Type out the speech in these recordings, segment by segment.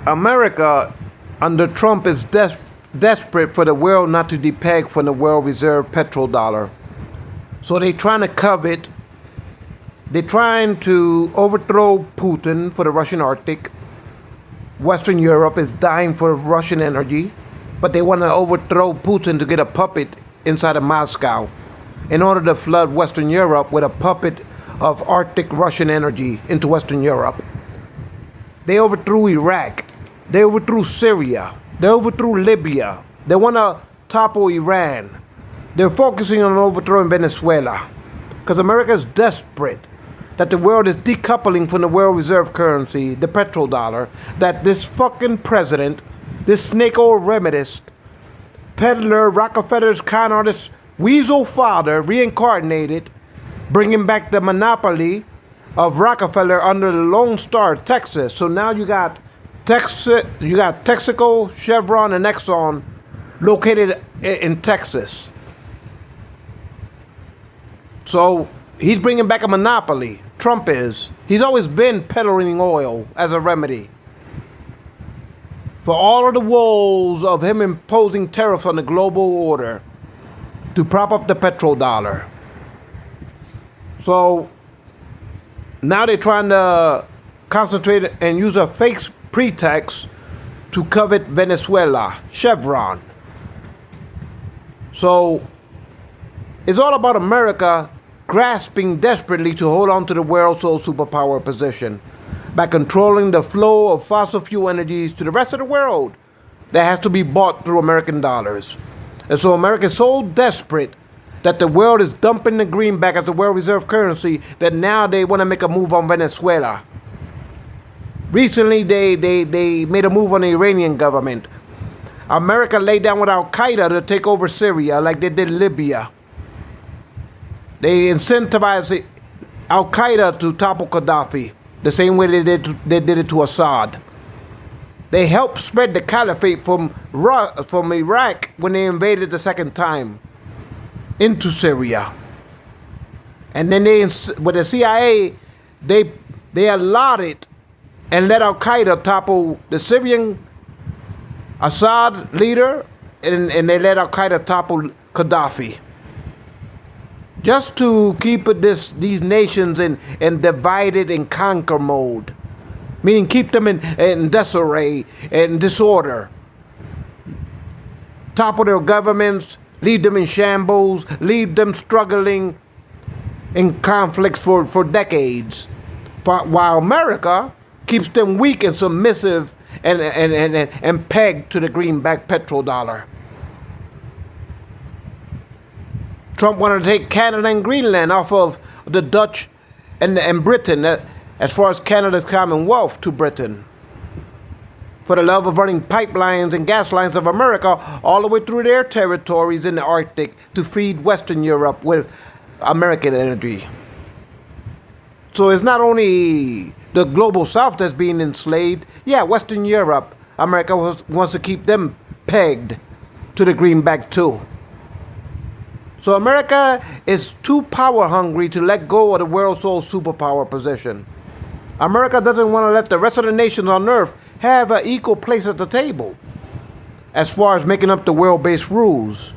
America under Trump is desperate for the world not to depeg from the world reserve petrodollar. So they're trying to covet. They're trying to overthrow Putin for the Russian Arctic. Western Europe is dying for Russian energy, but they want to overthrow Putin to get a puppet inside of Moscow in order to flood Western Europe with a puppet of Arctic Russian energy into Western Europe. They overthrew Iraq. They overthrew Syria. They overthrew Libya. They want to topple Iran. They're focusing on overthrowing Venezuela because America is desperate that the world is decoupling from the world reserve currency, the petrodollar, that this fucking president, this snake oil remedist, peddler, Rockefeller's con artist, weasel father, reincarnated, bringing back the monopoly of Rockefeller under the Lone Star, Texas. So now you got Texas, you got Texaco, Chevron, and Exxon located in Texas. So he's bringing back a monopoly. Trump is. He's always been peddling oil as a remedy for all of the woes of him imposing tariffs on the global order to prop up the petrodollar. So now they're trying to concentrate and use a fake pretext to covet Venezuela, Chevron. So it's all about America grasping desperately to hold on to the world's sole superpower position by controlling the flow of fossil fuel energies to the rest of the world that has to be bought through American dollars. And so America is so desperate that the world is dumping the greenback as the world reserve currency that now they want to make a move on Venezuela. Recently, they made a move on the Iranian government. America laid down with Al-Qaeda to take over Syria like they did Libya. They incentivized Al-Qaeda to topple Gaddafi the same way they did it to Assad. They helped spread the caliphate from Iraq when they invaded the second time into Syria. And then with the CIA, they allotted and let Al-Qaeda topple the Syrian Assad leader, and they let Al-Qaeda topple Gaddafi. Just to keep these nations in divided and conquer mode. Meaning keep them in disarray and disorder. Topple their governments, leave them in shambles, leave them struggling in conflicts for decades. While America keeps them weak and submissive and pegged to the greenback petrodollar. Trump wanted to take Canada and Greenland off of the Dutch and Britain, as far as Canada's Commonwealth to Britain, for the love of running pipelines and gas lines of America all the way through their territories in the Arctic to feed Western Europe with American energy. So it's not only the global South that's being enslaved. Yeah, Western Europe, America wants to keep them pegged to the greenback too. So America is too power hungry to let go of the world's sole superpower position. America doesn't want to let the rest of the nations on earth have an equal place at the table as far as making up the world-based rules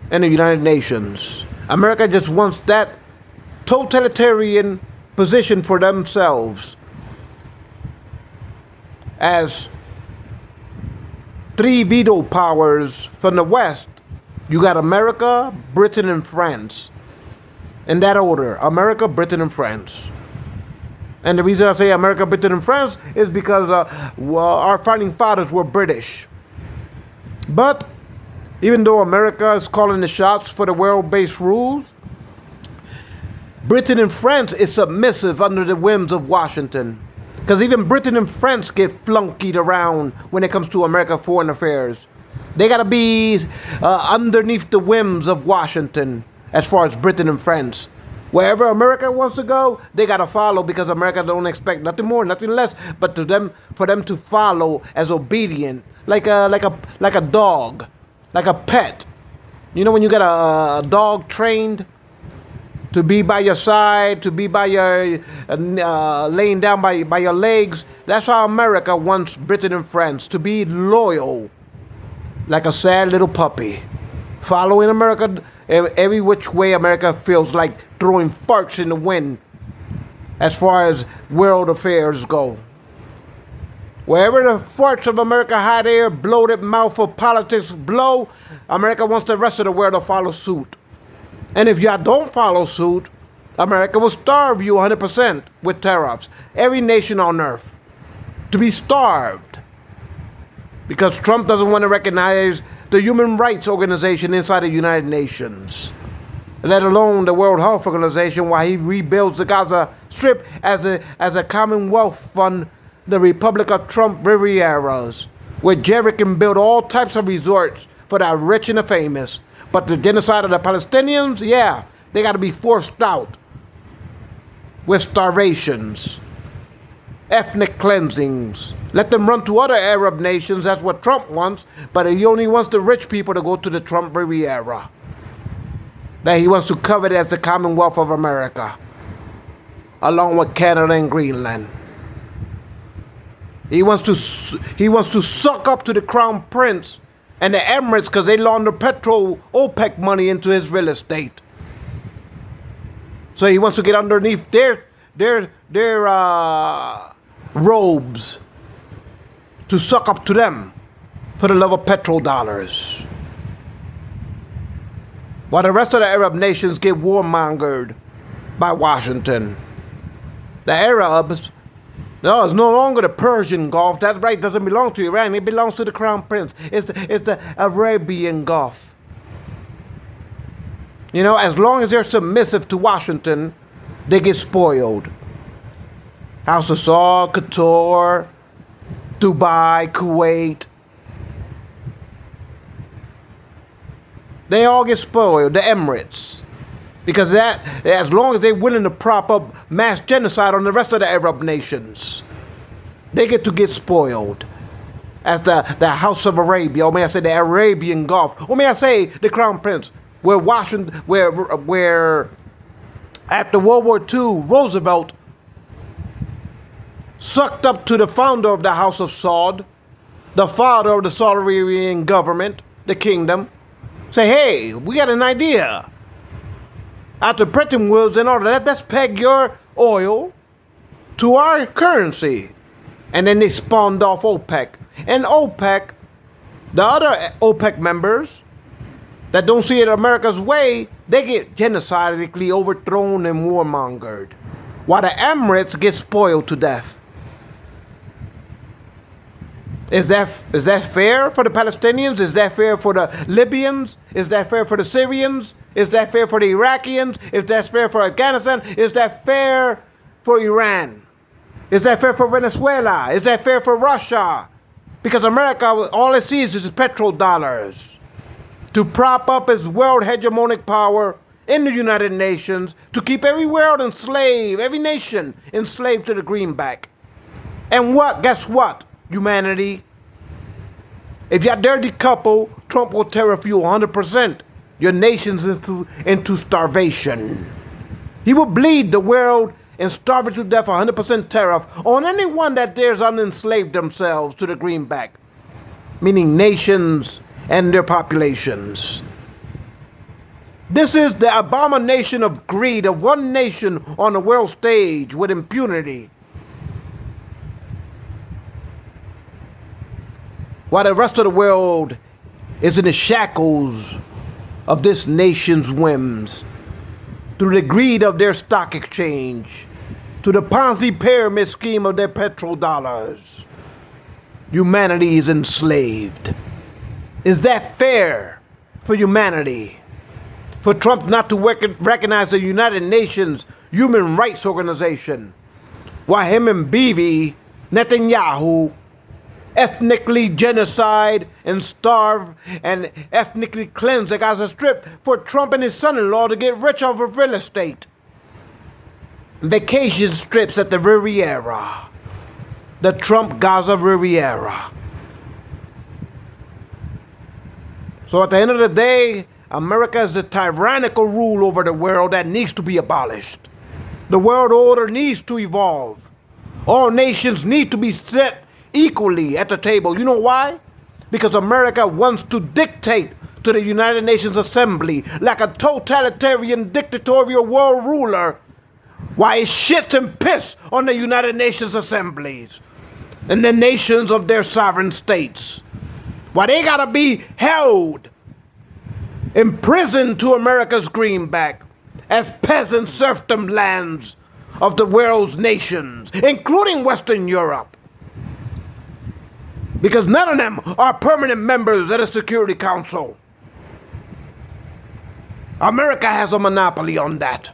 in the United Nations. America just wants that totalitarian position for themselves as three veto powers from the West. You got America, Britain, and France. In that order, America, Britain, and France. And the reason I say America, Britain, and France is because our founding fathers were British. But even though America is calling the shots for the world-based rules, Britain and France is submissive under the whims of Washington. Because even Britain and France get flunkied around when it comes to American foreign affairs. They got to be underneath the whims of Washington as far as Britain and France. Wherever America wants to go, they got to follow, because America don't expect nothing more, nothing less, but for them to follow as obedient, like a dog, like a pet. You know when you got a dog trained to be by your side, to be by your laying down by your legs. That's how America wants Britain and France to be loyal, like a sad little puppy, following America every which way America feels like throwing farts in the wind as far as world affairs go. Wherever the farts of America hot air, bloated mouth of politics blow, America wants the rest of the world to follow suit. And if y'all don't follow suit, America will starve you 100% with tariffs. Every nation on earth to be starved. Because Trump doesn't want to recognize the Human Rights Organization inside the United Nations, let alone the World Health Organization, while he rebuilds the Gaza Strip as a Commonwealth fund, the Republic of Trump Rivieras, where Jerry can build all types of resorts for the rich and the famous. But the genocide of the Palestinians, yeah, they got to be forced out with starvations, ethnic cleansings. Let them run to other Arab nations. That's what Trump wants. But he only wants the rich people to go to the Trump Riviera, that he wants to covet as the Commonwealth of America, along with Canada and Greenland. He wants to suck up to the Crown Prince and the Emirates because they launder petrol OPEC money into his real estate. So he wants to get underneath their robes to suck up to them for the love of petrol dollars. While the rest of the Arab nations get warmongered by Washington. The Arabs, no, it's no longer the Persian Gulf. That right doesn't belong to Iran. It belongs to the Crown Prince. It's the Arabian Gulf. You know, as long as they're submissive to Washington, they get spoiled. House of Saud, Qatar, Dubai, Kuwait. They all get spoiled. The Emirates. Because that, as long as they're willing to prop up mass genocide on the rest of the Arab nations, they get spoiled. As the House of Arabia, or may I say the Arabian Gulf, or may I say the Crown Prince, where Washington, where after World War II, Roosevelt sucked up to the founder of the House of Saud, the father of the Saudi Arabian government, the kingdom, say, hey, we got an idea. After Bretton Woods and all of that, let's peg your oil to our currency. And then they spawned off OPEC. And OPEC, the other OPEC members that don't see it America's way, they get genocidically overthrown and warmongered, while the Emirates get spoiled to death. Is that fair for the Palestinians? Is that fair for the Libyans? Is that fair for the Syrians? Is that fair for the Iraqians? Is that fair for Afghanistan? Is that fair for Iran? Is that fair for Venezuela? Is that fair for Russia? Because America, all it sees is petrol dollars to prop up its world hegemonic power in the United Nations, to keep every world enslaved, every nation enslaved to the greenback. And what? Guess what, humanity? If y'all dare decouple, Trump will tariff you 100%. Your nations into starvation. He will bleed the world and starve it to death 100% tariff on anyone that dares unenslave themselves to the greenback, meaning nations and their populations. This is the abomination of greed of one nation on the world stage with impunity, while the rest of the world is in the shackles of this nation's whims, through the greed of their stock exchange, to the Ponzi pyramid scheme of their petrol dollars. Humanity is enslaved. Is that fair for humanity? For Trump not to recognize the United Nations Human Rights Organization, while him and Bibi Netanyahu ethnically genocide and starve and ethnically cleanse the Gaza Strip for Trump and his son-in-law to get rich off of real estate. Vacation strips at the Riviera. The Trump Gaza Riviera. So at the end of the day, America is the tyrannical rule over the world that needs to be abolished. The world order needs to evolve. All nations need to be set equally at the table. You know why? Because America wants to dictate to the United Nations Assembly like a totalitarian dictatorial world ruler why it shits and piss on the United Nations Assemblies and the nations of their sovereign states. Why they gotta be held imprisoned to America's greenback as peasant serfdom lands of the world's nations, including Western Europe. Because none of them are permanent members of the Security Council. America has a monopoly on that.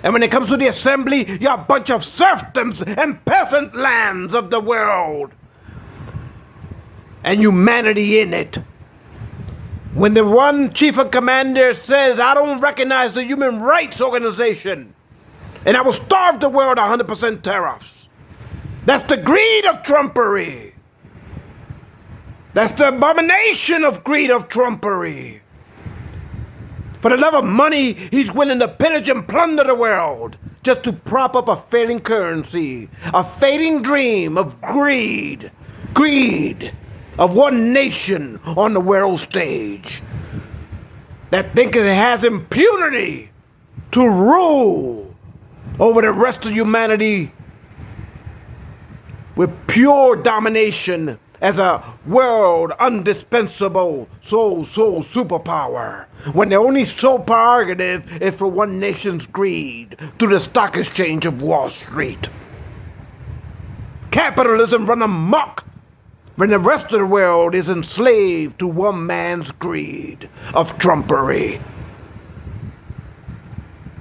And when it comes to the assembly, you're a bunch of serfdoms and peasant lands of the world. And humanity in it. When the one chief of commander says, I don't recognize the Human Rights Organization, and I will starve the world 100% tariffs. That's the greed of Trumpery. That's the abomination of greed of Trumpery. For the love of money, he's willing to pillage and plunder the world just to prop up a failing currency, a fading dream of greed of one nation on the world stage that thinks it has impunity to rule over the rest of humanity with pure domination as a world undispensable sole superpower, when the only sole prerogative is for one nation's greed through the stock exchange of Wall Street. Capitalism run amok when the rest of the world is enslaved to one man's greed of Trumpery.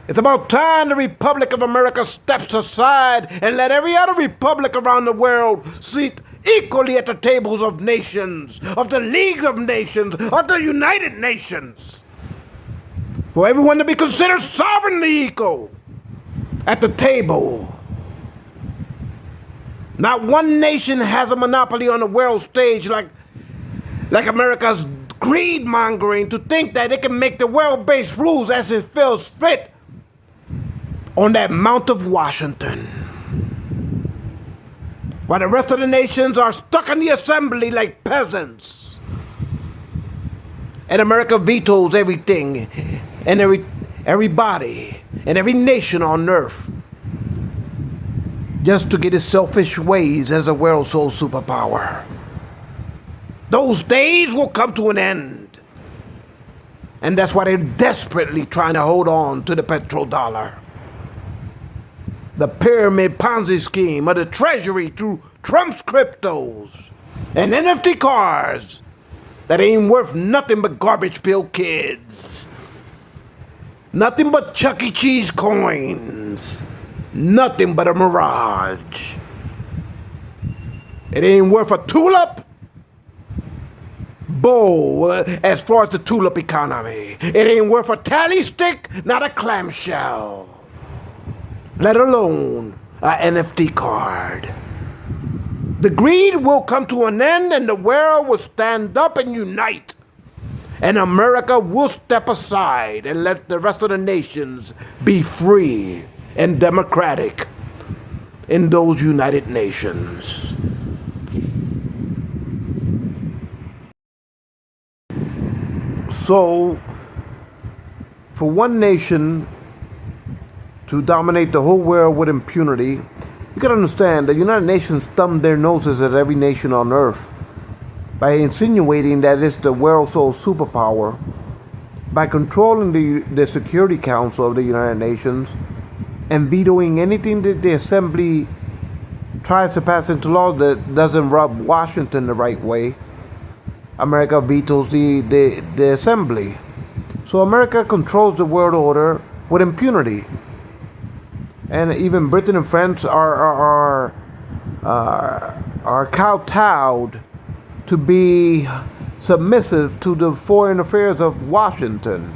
It's about time the Republic of America steps aside and let every other republic around the world sit equally at the tables of nations, of the League of Nations, of the United Nations. For everyone to be considered sovereignly equal at the table. Not one nation has a monopoly on the world stage like America's greed-mongering to think that it can make the world-based rules as it feels fit on that Mount of Washington. While the rest of the nations are stuck in the assembly like peasants. And America vetoes everything and everybody and every nation on earth just to get its selfish ways as a world sole superpower. Those days will come to an end. And that's why they're desperately trying to hold on to the petrodollar. The pyramid Ponzi scheme of the Treasury through Trump's cryptos and NFT cars that ain't worth nothing but garbage pail kids. Nothing but Chuck E. Cheese coins. Nothing but a mirage. It ain't worth a tulip bowl as far as the tulip economy. It ain't worth a tally stick, not a clamshell. Let alone an NFT card. The greed will come to an end and the world will stand up and unite. And America will step aside and let the rest of the nations be free and democratic in those United Nations. So, for one nation to dominate the whole world with impunity, you gotta understand the United Nations thumb their noses at every nation on earth by insinuating that it's the world's sole superpower, by controlling the Security Council of the United Nations and vetoing anything that the Assembly tries to pass into law that doesn't rub Washington the right way. America vetoes the Assembly. So America controls the world order with impunity. And even Britain and France are kowtowed to be submissive to the foreign affairs of Washington.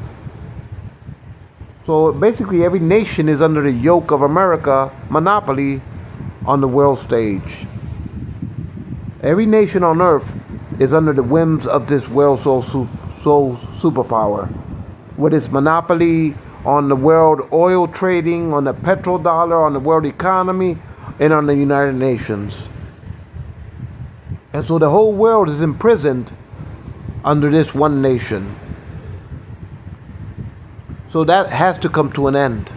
So basically every nation is under the yoke of America monopoly on the world stage. Every nation on earth is under the whims of this world sole superpower. with its monopoly on the world oil trading, on the petrodollar, on the world economy, and on the United Nations. And so the whole world is imprisoned under this one nation. So that has to come to an end.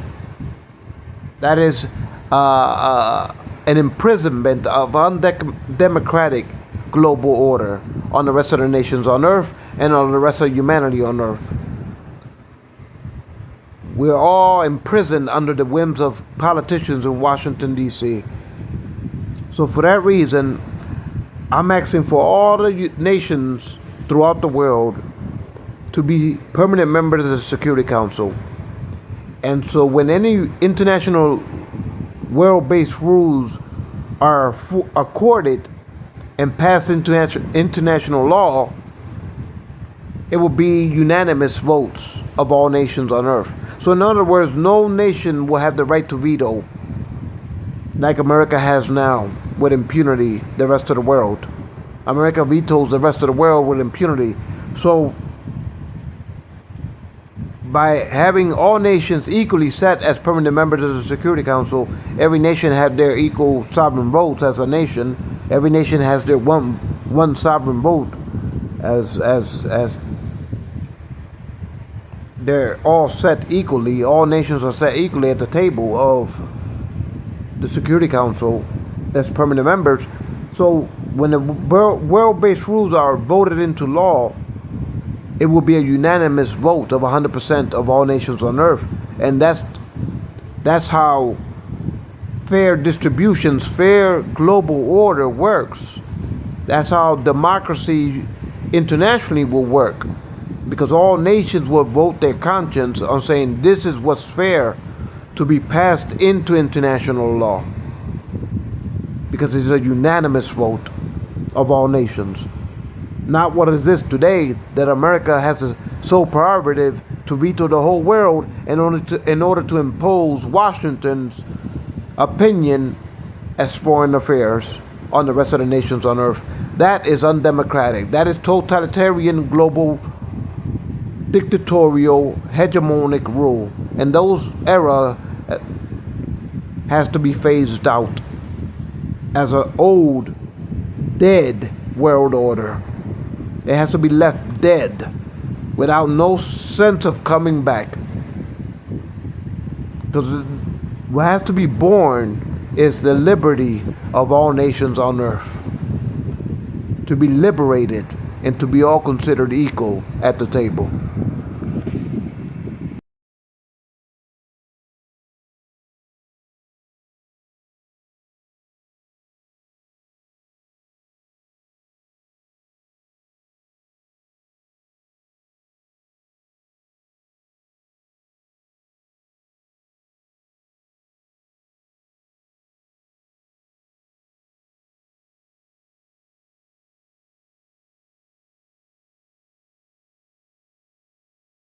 That is an imprisonment of undemocratic global order on the rest of the nations on earth and on the rest of humanity on earth. We're all imprisoned under the whims of politicians in Washington, D.C. So for that reason, I'm asking for all the nations throughout the world to be permanent members of the Security Council. And so when any international world-based rules are accorded and passed into international law, it will be unanimous votes of all nations on earth. So in other words, no nation will have the right to veto like America has now with impunity the rest of the world. America vetoes the rest of the world with impunity. So by having all nations equally set as permanent members of the Security Council, every nation had their equal sovereign votes as a nation. Every nation has their one sovereign vote as they're all set equally. All nations are set equally at the table of the Security Council as permanent members. So when the world-based rules are voted into law, it will be a unanimous vote of 100% of all nations on earth. And that's how fair distributions, fair global order works. That's how democracy internationally will work. Because all nations will vote their conscience on saying this is what's fair to be passed into international law. Because it's a unanimous vote of all nations. Not what exists today, that America has the sole prerogative to veto the whole world in order to impose Washington's opinion as foreign affairs on the rest of the nations on earth. That is undemocratic. That is totalitarian, global, dictatorial, hegemonic rule. And those era has to be phased out as an old, dead world order. It has to be left dead without no sense of coming back. Because what has to be born is the liberty of all nations on earth. To be liberated and to be all considered equal at the table.